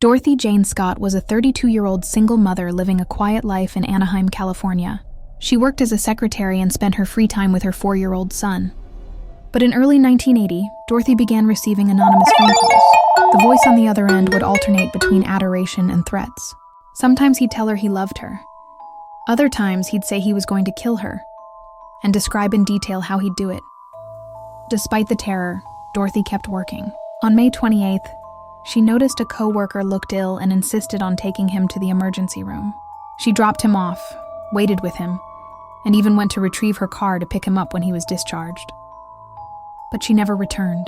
Dorothy Jane Scott was a 32-year-old single mother living a quiet life in Anaheim, California. She worked as a secretary and spent her free time with her 4-year-old son. But in early 1980, Dorothy began receiving anonymous phone calls. The voice on the other end would alternate between adoration and threats. Sometimes he'd tell her he loved her. Other times he'd say he was going to kill her, and describe in detail how he'd do it. Despite the terror, Dorothy kept working. On May 28th, she noticed a co-worker looked ill and insisted on taking him to the emergency room. She dropped him off, waited with him, and even went to retrieve her car to pick him up when he was discharged. But she never returned.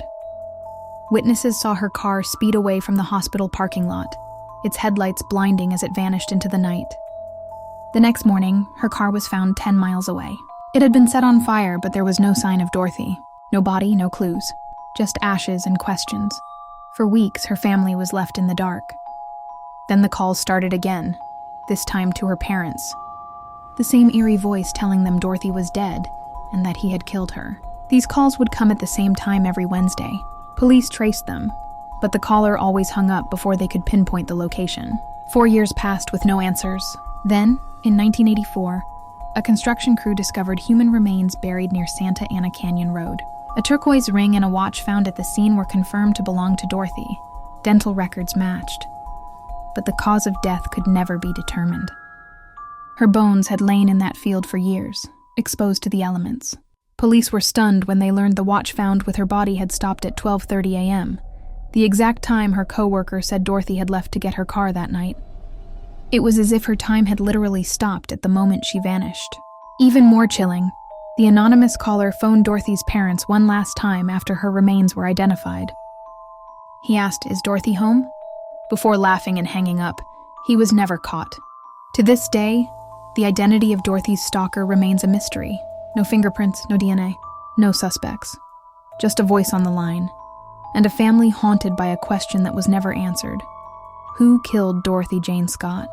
Witnesses saw her car speed away from the hospital parking lot, its headlights blinding as it vanished into the night. The next morning, her car was found 10 miles away. It had been set on fire, but there was no sign of Dorothy. No body, no clues. Just ashes and questions. For weeks, her family was left in the dark. Then the calls started again, this time to her parents. The same eerie voice telling them Dorothy was dead and that he had killed her. These calls would come at the same time every Wednesday. Police traced them, but the caller always hung up before they could pinpoint the location. 4 years passed with no answers. Then, in 1984, a construction crew discovered human remains buried near Santa Ana Canyon Road. A turquoise ring and a watch found at the scene were confirmed to belong to Dorothy. Dental records matched. But the cause of death could never be determined. Her bones had lain in that field for years, exposed to the elements. Police were stunned when they learned the watch found with her body had stopped at 12:30 a.m., the exact time her co-worker said Dorothy had left to get her car that night. It was as if her time had literally stopped at the moment she vanished. Even more chilling, the anonymous caller phoned Dorothy's parents one last time after her remains were identified. He asked, "Is Dorothy home?" Before laughing and hanging up. He was never caught. To this day, the identity of Dorothy's stalker remains a mystery. No fingerprints, no DNA, no suspects. Just a voice on the line, and a family haunted by a question that was never answered. Who killed Dorothy Jane Scott?